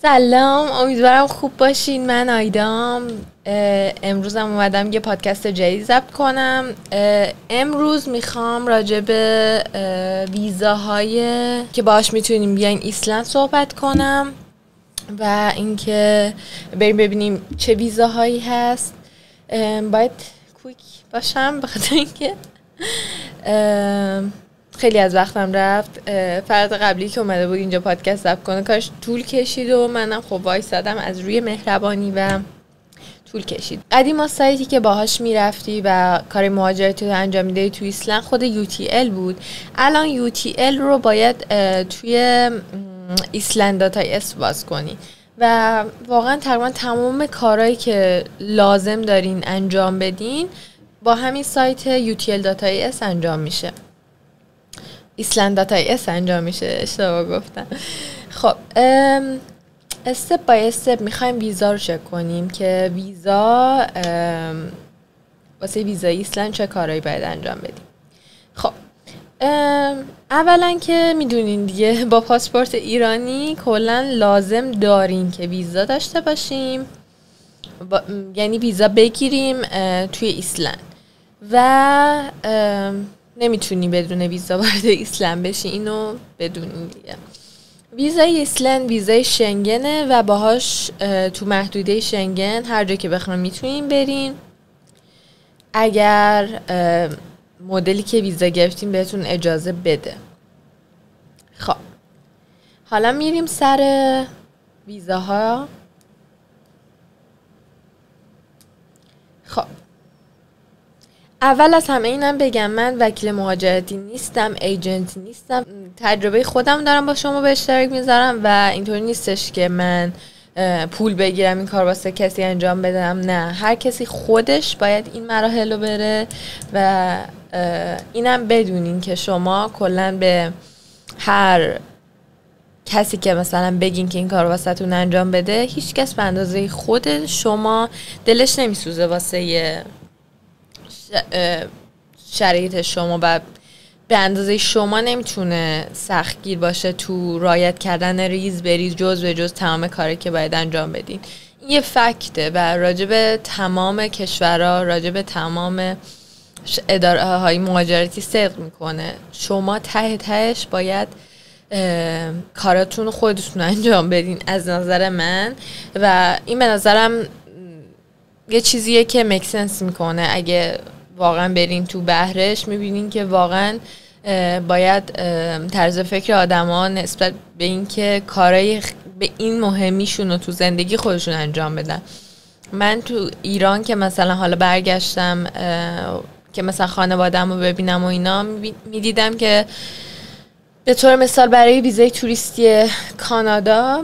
سلام، امیدوارم خوب باشین. من آیدام. امروزم اومدم یه پادکست جدید ضبط کنم. امروز میخوام راجع به ویزاهای که باهاش میتونیم بیاین ایسلند صحبت کنم و اینکه بریم ببینیم چه ویزاهایی هست. باید کویک باشم بخاطر اینکه خیلی از وقتم رفت. فرد قبلی که اومده بود اینجا پادکست ضبط کنه کارش طول کشید و منم خب وایسادم از روی مهربانی و طول کشید. قدیما سایتی که باهاش میرفتی و کار مهاجرتی رو انجام میدهی توی ایسلند خود UTL بود. الان UTL رو باید توی ایسلند داتای اس باز کنی و واقعا تقریبا تمام کارهایی که لازم دارین انجام بدین با همین سایت UTL داتای اس انجام میشه. ایسلند داتای اس انجام میشه، اشتباه گفتم. خب استپ بای استپ میخوایم ویزا رو چک کنیم که ویزا واسه ویزا ایسلند چه کارهایی باید انجام بدیم. خب اولا که میدونین دیگه با پاسپورت ایرانی کلا لازم داریم که ویزا داشته باشیم، یعنی ویزا بگیریم توی ایسلند و نمیتونی بدون ویزا وارد ایسلند بشی، اینو بدونین دیگه. ویزای ایسلند ویزای شنگنه و باهاش تو محدوده شنگن هر جا که بخواین میتونین برین. اگر مدلی که ویزا گرفتین بهتون اجازه بده. خب حالا میریم سر ویزاها. خب اول از همه اینم بگم من وکیل مهاجرتی نیستم، ایجنت نیستم، تجربه خودم دارم با شما به اشتراک میذارم و اینطوری نیستش که من پول بگیرم این کار واسه کسی انجام بدم. نه، هر کسی خودش باید این مراحل رو بره و اینم بدونین که شما کلا به هر کسی که مثلا بگین که این کار واسه تون انجام بده، هیچ کس به اندازه خود شما دلش نمیسوزه واسه شرایط شما و به اندازه شما نمیتونه سختگیر باشه تو رعایت کردن ریز بریز جز به جز تمام کاری که باید انجام بدین. این یه فکته و راجب تمام کشورها، راجب تمام اداره های مهاجرتی صدق میکنه. شما ته تهش باید کاراتون خودتون انجام بدین از نظر من و این به نظرم یه چیزیه که میک سنس میکنه. اگه واقعا برین تو بحرش میبینین که واقعا باید طرز فکر آدما نسبت به این که کارهای به این مهمیشون رو تو زندگی خودشون انجام بدن. من تو ایران که مثلا حالا برگشتم که مثلا خانوادم رو ببینم و اینا، میدیدم که به طور مثال برای ویزای توریستی کانادا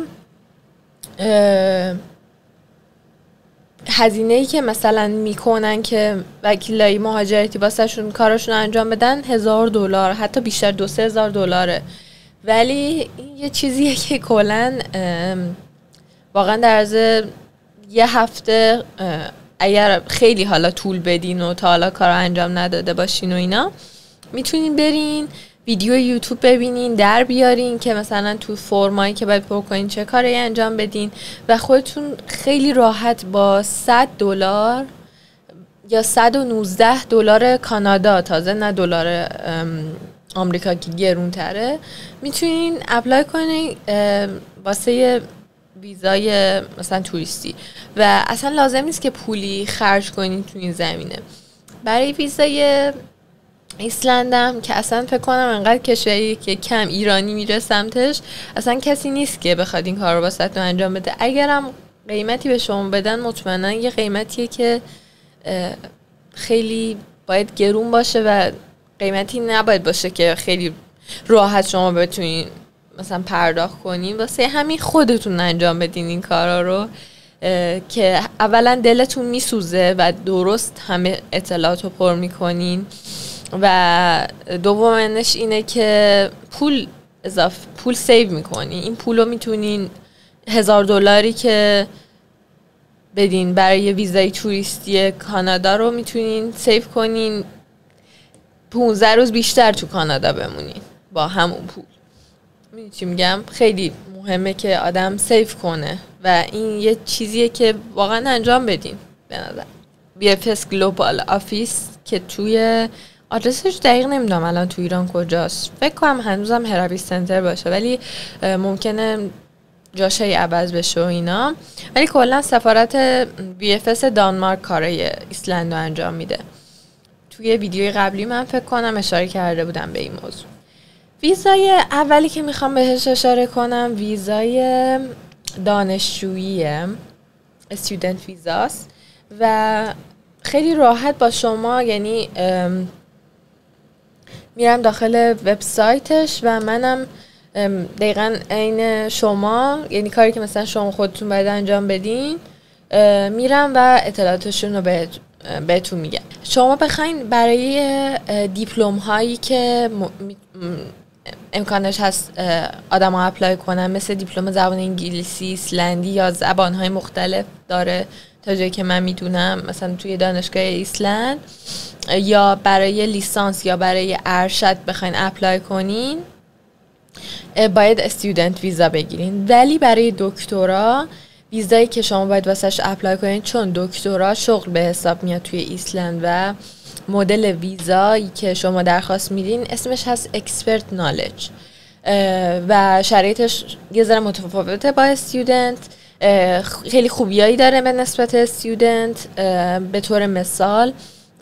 هزینه‌ای که مثلا میکنن که وکیلای مهاجرتی واسهشون کارشون انجام بدن $1000، حتی بیشتر $2,000. ولی این یه چیزیه که کلا واقعا در عرض یه هفته اگر خیلی حالا طول بدین و تا حالا کار انجام نداده باشین و اینا، میتونین برین ویدیو یوتیوب ببینین، در بیارین که مثلا تو فرمایی که باید پر کنین چه کاری انجام بدین و خودتون خیلی راحت با $100 یا $119 کانادا، تازه نه دلار آمریکا که گرون تره، میتونین اپلای کنین واسه ویزای مثلا توریستی و اصلا لازم نیست که پولی خرج کنین تو این زمینه. برای ویزای ایسلندم که اصلا فکر کنم انقدر کشوری که کم ایرانی میره سمتش، اصلا کسی نیست که بخواد این کار رو واسهتون انجام بده. اگرم قیمتی به شما بدن، مطمئنا یه قیمتیه که خیلی باید گرون باشه و قیمتی نباید باشه که خیلی راحت شما بتونین مثلا پرداخت کنین. واسه همین خودتون انجام بدین این کارا رو که اولا دلتون میسوزه و درست همه اطلاعات رو پر میکنین و دومنش اینه که پول سیو میکنی. این پول رو میتونین $1000 که بدین برای ویزای توریستی کانادا رو میتونین سیو کنین 15 روز بیشتر تو کانادا بمونین با همون پول. می‌دونی چی میگم، خیلی مهمه که آدم سیف کنه و این یه چیزیه که واقعا انجام بدین. به نظر BFS گلوبال آفیس که توی آدرسش دقیق نمیدونم الان تو ایران کجاست، فکر کنم هنوزم هرابی سنتر باشه ولی ممکنه جاشای عوض بشه و اینا، ولی کلا سفارت BFS دانمارک کارای ایسلند رو انجام میده. توی ویدیوی قبلی من فکر کنم اشاره کرده بودم به این موضوع. ویزای اولی که میخوام بهش اشاره کنم ویزای دانشجوییه، استودنت ویزاست و خیلی راحت با شما، یعنی میرم داخل وبسایتش و منم دقیقاً عین شما، یعنی کاری که مثلا شما خودتون باید انجام بدین، میرم و اطلاعاتشون رو بهتون میگم. شما بخواین برای دیپلم هایی که امکانش هست آدم ها اپلای کنن، مثل دیپلم زبان انگلیسی، ایسلندی یا زبان های مختلف داره تا جایی که من میدونم، مثلا توی دانشگاه ایسلند، یا برای لیسانس یا برای ارشد بخواین اپلای کنین باید استودنت ویزا بگیرین. ولی برای دکترا ویزایی که شما باید واسش اپلای کنین، چون دکترا شغل به حساب میاد توی ایسلند و مدل ویزایی که شما درخواست میدین اسمش هست اکسپرت نالج و شرایطش یه ذره متفاوته با استودنت. خیلی خوبیایی داره به نسبت استودنت. به طور مثال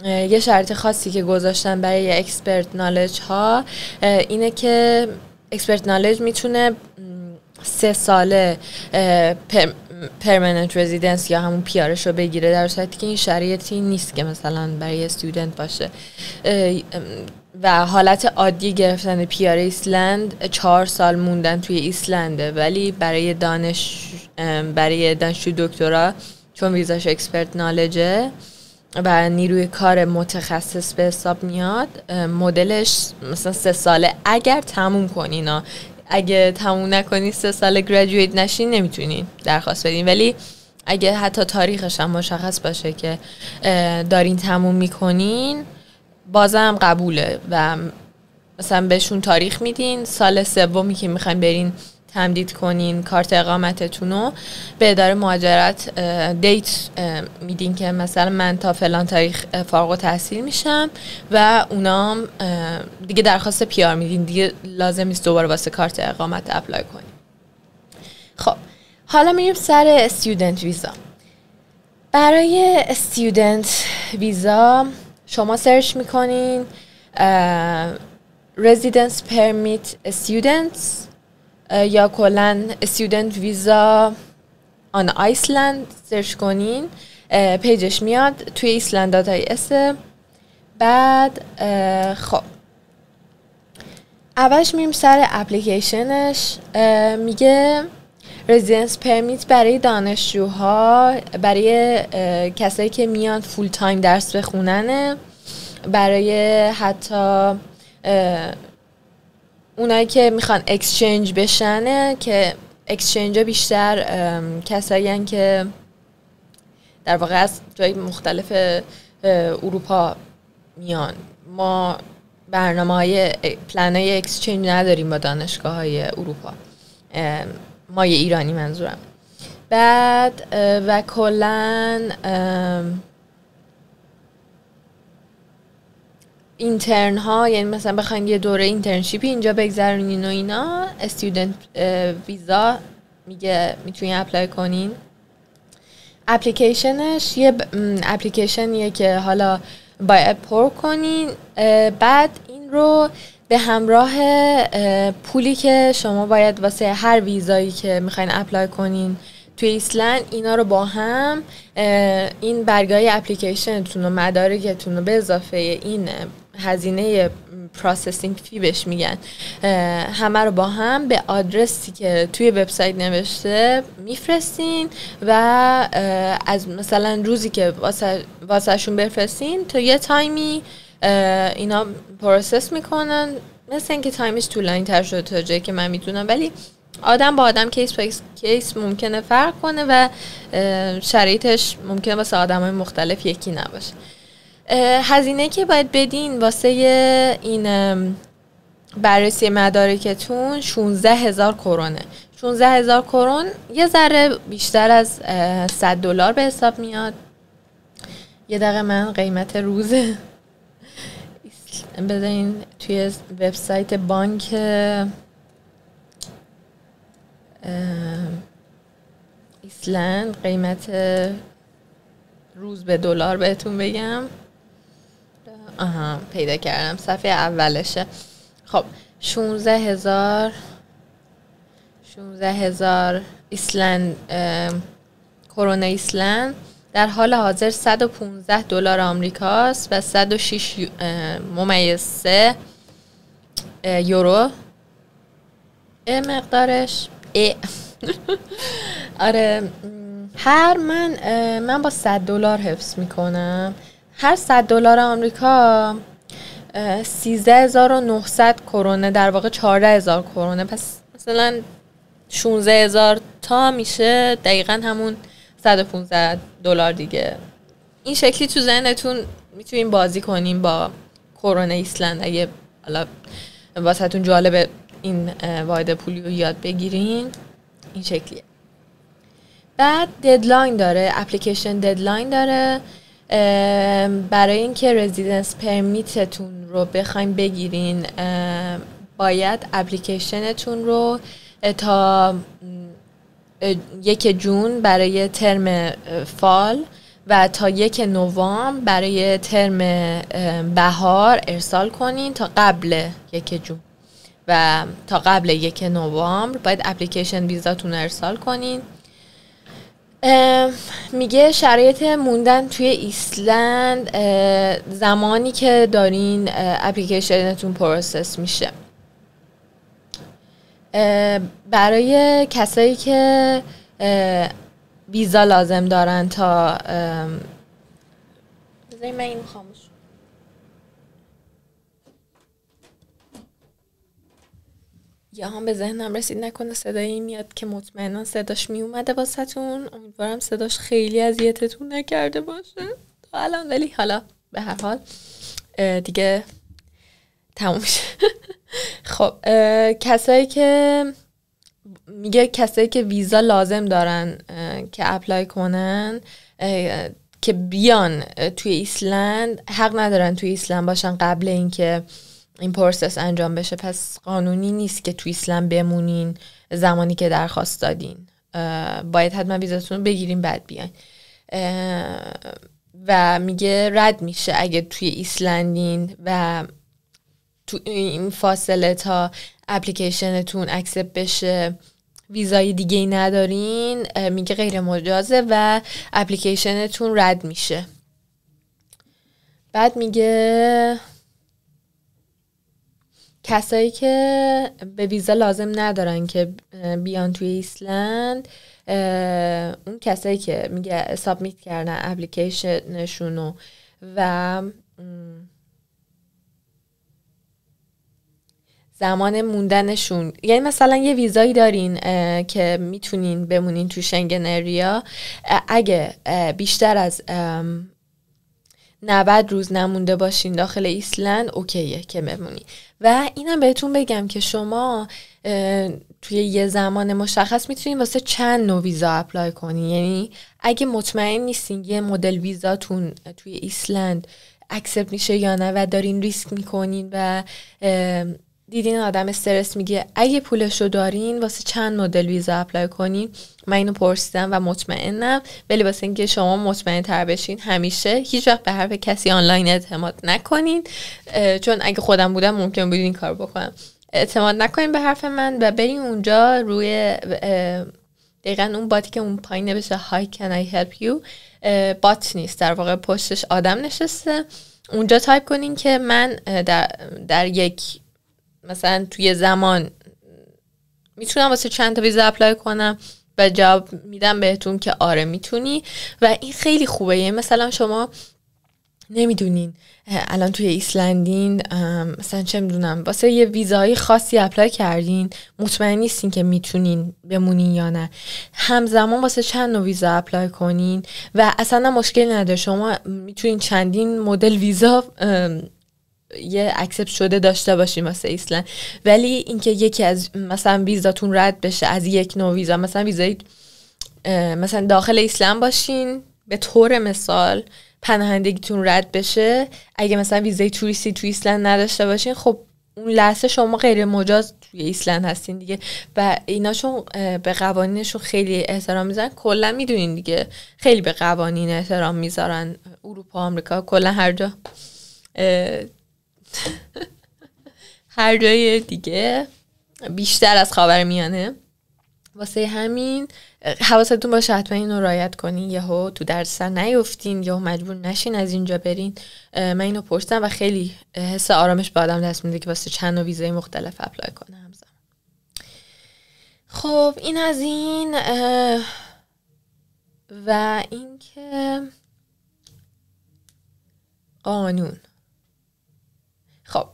یه شرط خاصی که گذاشتن برای اکسپرت نالج ها اینه که اکسپرت نالج میتونه 3 ساله پرمننت رزیدنس یا همون پیارش رو بگیره، در صورتی که این شرایطی نیست که مثلا برای استودنت باشه. و حالت عادی گرفتن پیار ایسلند 4 سال موندن توی ایسلنده، ولی برای دانشجو دکترا چون ویزاش اکسپرت نالجه و نیروی کار متخصص به حساب میاد، مدلش مثلا 3 ساله اگر تموم کنین. اگه تموم نکنین 3 ساله گریجویت نشین نمیتونین درخواست بدین، ولی اگه حتی تاریخش هم مشخص باشه که دارین تموم میکنین بازم قبوله و مثلا بهشون تاریخ میدین، سال 3 که میخواین برین تمدید کنین کارت اقامتتون رو به اداره مهاجرت دیت میدین که مثلا من تا فلان تاریخ فارغ التحصیل میشم و اونام دیگه درخواست پیار میدین، دیگه لازم نیست دوباره واسه کارت اقامت اپلای کنین. خب حالا میریم سر استودنت ویزا. برای استودنت ویزا شما سرچ میکنین residence permit students یا کلن student visa on Iceland سرچ کنین، پیجش میاد توی iceland.is. بعد خب اولش میریم سر اپلیکیشنش. میگه residence permit برای دانشجوها، برای کسایی که میان فول تایم درس بخوننه، برای حتی اونایی که میخوان اکسچنج بشنه، که اکسچنج ها بیشتر کسایی هن که در واقع از جای مختلف اروپا میان. ما برنامه های پلن های اکسچنج نداریم با دانشگاه های اروپا، ما یه ایرانی منظورم. بعد و کلن اینترن ها، یعنی مثلا بخواین یه دوره اینترنشیپی اینجا بگذرونین و اینا، استودنت ویزا میگه میتونین اپلای کنین. اپلیکیشنش یه اپلیکیشنیه که حالا باید پر کنین. بعد این رو به همراه پولی که شما باید واسه هر ویزایی که میخواین اپلای کنین توی ایسلند، اینا رو با هم، این برگای اپلیکیشنتون و مدارکتون رو به اضافه این هزینه پروسسینگ فی بهش میگن، همه رو با هم به آدرسی که توی وبسایت نوشته میفرستین و از مثلا روزی که واسه شون بفرستین تا یه تایمی اینا پروسس میکنن. مثل اینکه تایمش طولانی تر شده تا جایی که من میدونم، ولی آدم با آدم کیس با کیس ممکنه فرق کنه و شرایطش ممکنه واسه آدمای مختلف یکی نباشه. هزینه که باید بدین واسه این بررسی مدارکتون 16,000 کرونه. 16,000 کرون یه ذره بیشتر از $100 به حساب میاد. یه دقیقه من قیمت روز بذارین توی وبسایت بانک ایسلند قیمت روز به دلار بهتون بگم. پیدا کردم، صفحه اولشه. خب 16,000 ایسلند کرون ایسلند در حال حاضر $115 آمریکاست و 106.3 یورو مقدارش. آره من با $100 حفظ میکنم. هر $100 آمریکا 13,900 کرونه، در واقع 14,000 کرونه. پس مثلا 16,000 تا میشه دقیقا همون $115 دیگه. این شکلی تو ذهنتون میتونین بازی کنین با کرون ایسلند اگه حالا واسهتون جالبه این واحد پولی رو یاد بگیرین. این شکلیه. بعد ددلاین داره، اپلیکیشن ددلاین داره. برای اینکه رزیدنس پرمیتتون رو بخواین بگیرین باید اپلیکیشنتون رو تا 1 جون برای ترم فال و تا 1 نوامبر برای ترم بهار ارسال کنین. تا قبل 1 جون و تا قبل 1 نوامبر باید اپلیکیشن ویزاتون رو ارسال کنین. میگه شرایط موندن توی ایسلند زمانی که دارین اپلیکیشنتون پروسس میشه. برای کسایی که ویزا لازم دارن تا بذارید من این خاموش یا هم به ذهنم رسید نکنه صدایی میاد که مطمئنا صداش میومده واسهتون. امیدوارم صداش خیلی اذیتتون نکرده باشه تا الان، ولی حالا به هر حال دیگه تموم شه. خب کسایی که ویزا لازم دارن که اپلای کنن که بیان توی ایسلند حق ندارن توی ایسلند باشن قبل اینکه این پروسس انجام بشه. پس قانونی نیست که توی ایسلند بمونین زمانی که درخواست دادین. باید حتما ویزاتون رو بگیرین بعد بیاین. و میگه رد میشه اگه توی ایسلندین و تو این فاصله تا اپلیکیشنتون اکسپت بشه ویزای دیگه ای ندارین، میگه غیر مجازه و اپلیکیشنتون رد میشه. بعد میگه کسایی که به ویزا لازم ندارن که بیان توی ایسلند، اون کسایی که میگه سابمیت کردن اپلیکیشنشونو و زمان موندنشون، یعنی مثلا یه ویزایی دارین که میتونین بمونین تو شنگن اریا، اگه بیشتر از 90 روز نمونده باشین داخل ایسلند اوکیه که بمونی. و اینم بهتون بگم که شما توی یه زمان مشخص میتونین واسه چند نوع ویزا اپلای کنین. یعنی اگه مطمئن نیستین یه مدل ویزاتون توی ایسلند اکسپت میشه یا نه و دارین ریسک میکنین و دیدین آدم استرس میگه اگه پولشو دارین واسه چند مدل ویزا اپلای کنین. من اینو پرسیدم و مطمئنم، ولی واسه اینکه شما مطمئن تر بشین همیشه هیچ وقت به حرف کسی آنلاین اعتماد نکنین، چون اگه خودم بودم ممکن بود این کار بکنم. اعتماد نکنین به حرف من و برین اونجا روی دقیقاً اون باتی که اون پایین نوشته Hi can I help you، بات نیست، در واقع پشتش آدم نشسته. اونجا تایپ کنین که من در یک مثلا توی زمان میتونم واسه چند تا ویزا اپلای کنم و جواب میدم بهتون که آره میتونی. و این خیلی خوبه. یعنی مثلا شما نمیدونین الان توی ایسلندین مثلا چه میدونم واسه یه ویزای خاصی اپلای کردین، مطمئن نیستین که میتونین بمونین یا نه، همزمان واسه چند نوع ویزا اپلای کنین و اصلا مشکل نداره. شما میتونین چندین مدل ویزا یه اکسپت شده داشته باشین واسه ایسلند. ولی اینکه یکی از مثلا ویزاتون رد بشه از یک نوع ویزا، مثلا ویزای مثلا داخل ایسلند باشین به طور مثال پناهندگیتون رد بشه، اگه مثلا ویزای توریستی تو ایسلند نداشته باشین، خب اون لحظه شما غیر مجاز توی ایسلند هستین دیگه. و ایناشون به قوانینشون خیلی احترام میذارن. کلا میدونین دیگه خیلی به قوانین احترام میذارن، اروپا، آمریکا، کلا هر جا هر جای دیگه بیشتر از خاورمیانه. واسه همین حواستون باشه حتما اینو رعایت کنین، یهو تو دردسر نیفتین، یهو مجبور نشین از اینجا برین. من اینو پرسیدم و خیلی حس آرامش به آدم دست میده که واسه چند ویزای مختلف اپلای کنه همزمان. خب این از این. و اینکه قانون، خب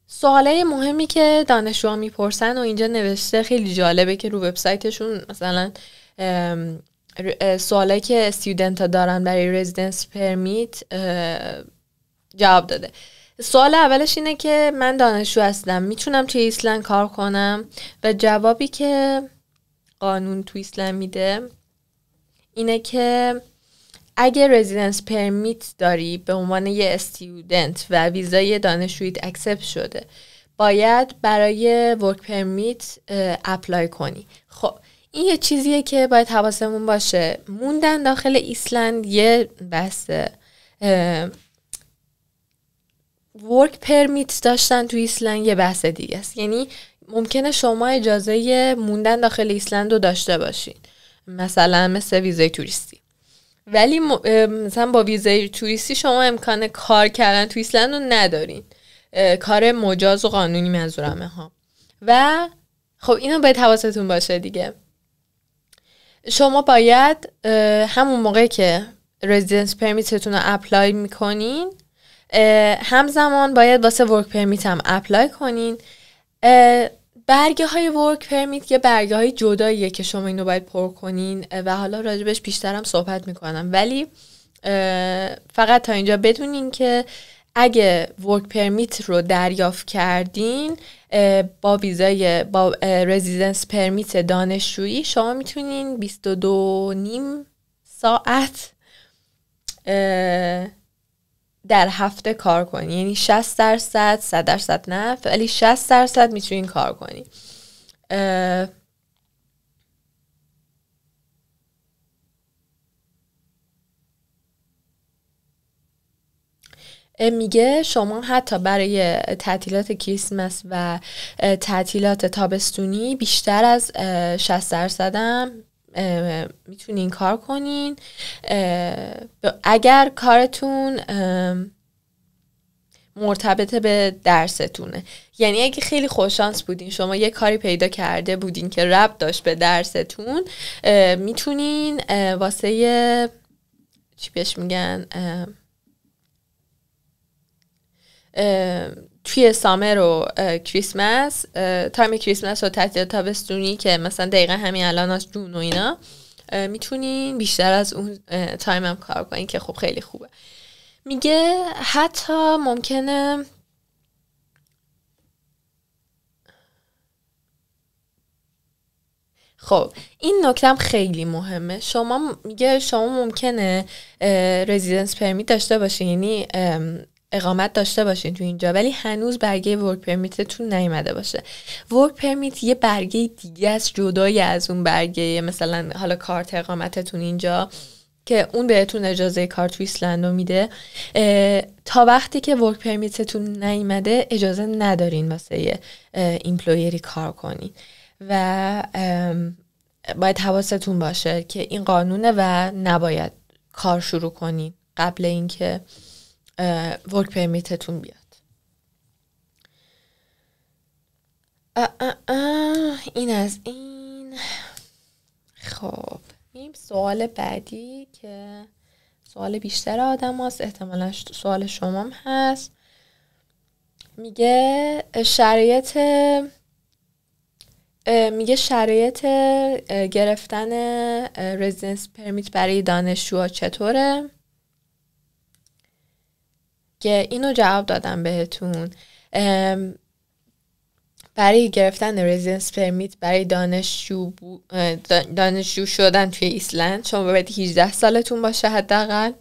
سوالای مهمی که دانشجوها میپرسن و اینجا نوشته خیلی جالبه که رو وبسایتشون مثلا سوالایی که استودنت ها دارن برای رزیدنس پرمیت جواب داده. سوال اولش اینه که من دانشجو هستم، میتونم توی ایسلند کار کنم؟ و جوابی که قانون توی ایسلند میده اینه که اگه رزیدنس پرمیت داری به عنوان یه استودنت و ویزای دانشجوییت اکسپت شده، باید برای ورک پرمیت اپلای کنی. خب این یه چیزیه که باید حواسمون باشه. موندن داخل ایسلند یه بحثه، ورک پرمیت داشتن تو ایسلند یه بحث دیگه است. یعنی ممکنه شما اجازه موندن داخل ایسلند رو داشته باشین، مثلا مثل ویزای توریستی، ولی مثلا با ویزای توریستی شما امکان کار کردن تو ایسلند رو ندارین، کار مجاز و قانونی منظورمه ها. و خب اینو باید حواستون باشه دیگه. شما باید همون موقع که رزیدنس پرمیتتون رو اپلای میکنین همزمان باید واسه ورک پرمیت هم اپلای کنین. برگه های ورک پرمیت یه برگه های جداییه که شما اینو باید پر کنین و حالا راجبش بیشترم صحبت میکنم، ولی فقط تا اینجا بدونین که اگه ورک پرمیت رو دریافت کردین با ویزای با رزیدنس پرمیت دانشجویی شما میتونین 22.5 ساعت در هفته کار کنی، یعنی 60%، 100% نه، ولی 60% میتونین کار کنی. میگه شما حتی برای تعطیلات کریسمس و تعطیلات تابستونی بیشتر از 60% هم میتونین کار کنین اگر کارتون مرتبط به درستونه. یعنی اگه خیلی خوششانس بودین شما یه کاری پیدا کرده بودین که ربط داشت به درستون، میتونین واسه چی بهش میگن توی سامر و کریسمس، تایم کریسمس و تعطیلات تابستونی که مثلا دقیقا همین الان از جون و اینا، میتونین بیشتر از اون تایم هم کار کنین که خب خیلی خوبه. میگه حتی ممکنه خب این نکتم خیلی مهمه. میگه شما ممکنه رزیدنس پرمیت داشته باشین، یعنی اقامت داشته باشین تو اینجا، ولی هنوز برگه ورک پرمیتتون نیومده باشه. ورک پرمیت یه برگه دیگه از جدای از اون برگه مثلا حالا کارت اقامتتون اینجا که اون بهتون اجازه کار تو ایسلند رو میده. تا وقتی که ورک پرمیتتون نیومده اجازه ندارین واسه ایمپلویری کار کنین و باید حواستون باشه که این قانونه و نباید کار شروع کنین قبل اینکه ورک پرمیتتون بیاد. این از این. خب این سوال بعدی که سوال بیشتر آدم هست، احتمالا سوال شما هم هست. میگه شرایط گرفتن رزیدنس پرمیت برای دانشجوها چطوره؟ که اینو جواب دادم بهتون. برای گرفتن رزیدنس پرمیت برای دانشجو شدن توی ایسلند شما باید 18 سالتون باشه حداقل.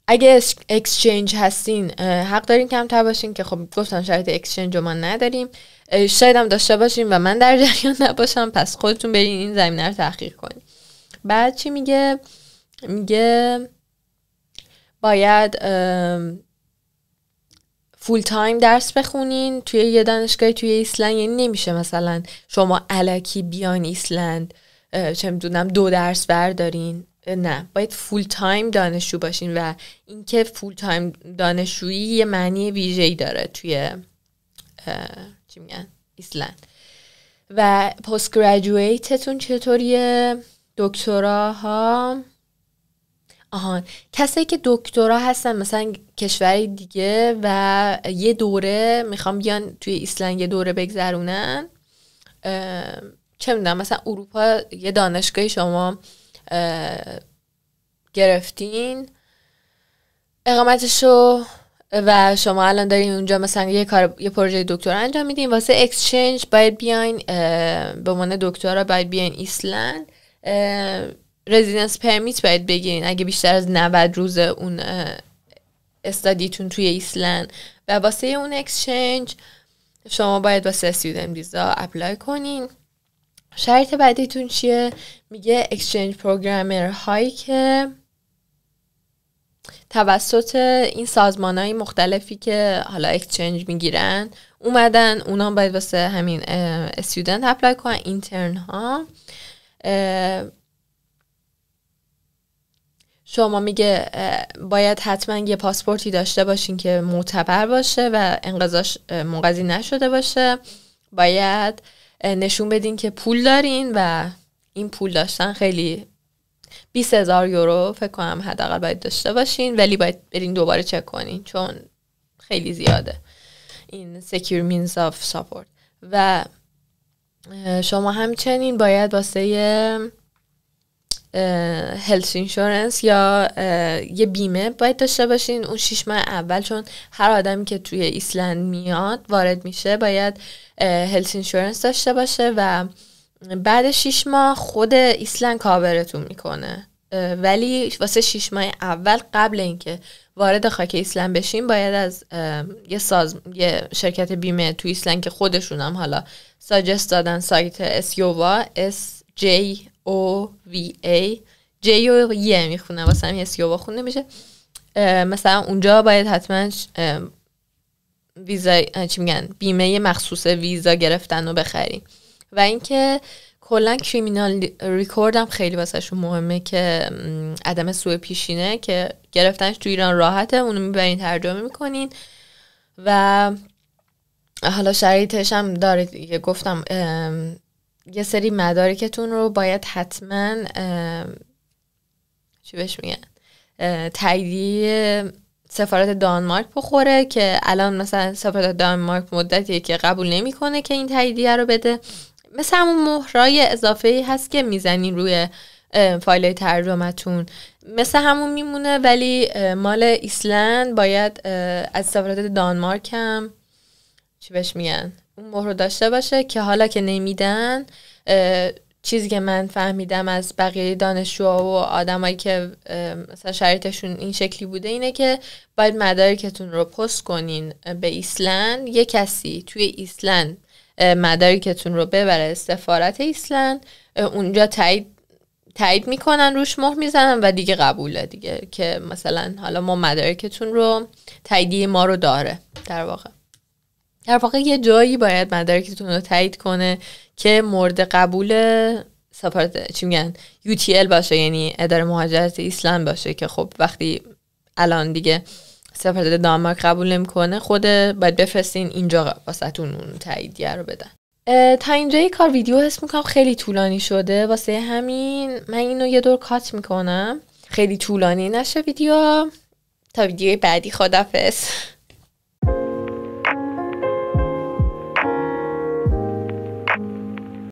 اگه اکسچنج هستین حق دارین کمتر باشین که خب گفتم شرط اکسچنج رو ما نداریم، شاید هم داشته باشین و من در جریان نباشم، پس خودتون برین این زمینه رو تحقیق کنین. بعد چی میگه باید فول تایم درس بخونین توی یه دانشگاه توی ایسلند. یعنی نمیشه مثلا شما الکی بیان ایسلند چه میدونم 2 درس بردارین، نه، باید فول تایم دانشجو باشین و اینکه فول تایم دانشجویی یه معنی ویژه‌ای داره توی چی میگن ایسلند. و پست گریجویتتون چطوریه؟ دکتراها کسایی که دکترا هستن مثلا کشوری دیگه و یه دوره میخوام بیان توی ایسلند یه دوره بگذرونن، چه میدونم مثلا اروپا یه دانشگاهی شما گرفتین اقامتشو و شما الان دارین اونجا مثلا یه پروژه دکترا انجام میدین، واسه اکسچنج باید بیاین به عنوان دکترا باید بیاین ایسلند، رزیدنس پرمیت باید بگیرین اگه بیشتر از 90 روز اون استادیتون توی ایسلند، و واسه اون اکسچنج شما باید واسه استودنت ویزا اپلای کنین. شرط بعدیتون چیه؟ میگه اکسچنج پروگرامر هایی که توسط این سازمان‌های مختلفی که حالا اکسچنج میگیرن اومدن، اونا باید واسه همین استودنت اپلای کنن. اینترن ها شما میگه باید حتما یه پاسپورتی داشته باشین که معتبر باشه و انقضاش منقضی نشده باشه، باید نشون بدین که پول دارین و این پول داشتن خیلی 20,000 یورو فکر کنم حداقل باید داشته باشین، ولی باید برین دوباره چک کنین چون خیلی زیاده این secure means of support. و شما همچنین باید واسه هلث اینشورنس یا یه بیمه باید داشته باشین اون 6 ماه اول، چون هر آدمی که توی ایسلند میاد وارد میشه باید هلث اینشورنس داشته باشه و بعد 6 ماه خود ایسلند کاورتون میکنه، ولی واسه 6 ماه اول قبل اینکه وارد خاک ایسلند بشین باید از یه شرکت بیمه توی ایسلند که خودشون هم حالا ساجست دادن سایت اسیووا SJOVA جیو میخونه واسه همین اسیووا خونده میشه، مثلا اونجا باید حتما ویزا چی میگن بیمه مخصوص ویزا گرفتن رو بخرین. و اینکه کلا کریمینال ریکورد هم خیلی واسهشون مهمه که عدم سوء پیشینه که گرفتنش تو ایران راحته، اونو میبرین ترجمه میکنین. و حالا شرایطش هم داره دیگه، گفتم یه سری مدارکتون رو باید حتما چی بهش میگن تاییدیه سفارت دانمارک بخوره که الان مثلا سفارت دانمارک مدتیه که قبول نمیکنه که این تاییدیه رو بده، مثلا همون مهرای اضافه‌ای هست که میزنین روی فایل ترجمه‌تون مثل همون میمونه، ولی مال ایسلند باید از سفارت دانمارک هم چی بهش میگن اون مهر رو داشته باشه که حالا که نمیدن، چیزی که من فهمیدم از بقیه دانشجوها و آدمایی که مثلا شرایطشون این شکلی بوده اینه که باید مدارکتون رو پست کنین به ایسلند، یه کسی توی ایسلند مدارکتون رو ببره سفارت ایسلند، اونجا تایید میکنن روش مهر میزنن و دیگه قبوله دیگه که مثلا حالا ما مدارکتون رو تاییدیه ما رو داره. در واقع یه جایی باید مدارکتون رو تایید کنه که مورد قبول سفارت چی میگن UTL باشه، یعنی اداره مهاجرت ایسلند باشه، که خب وقتی الان دیگه سفارت دانمارک قبول نمیکنه خود باید بفرستین اینجا واسهتون اون تاییدیه رو بدن. تا اینجای کار ویدیو حس میکنم خیلی طولانی شده، واسه همین من اینو یه دور کات میکنم خیلی طولانی نشه ویدیو. تا ویدیوی بعدی، خدافظ.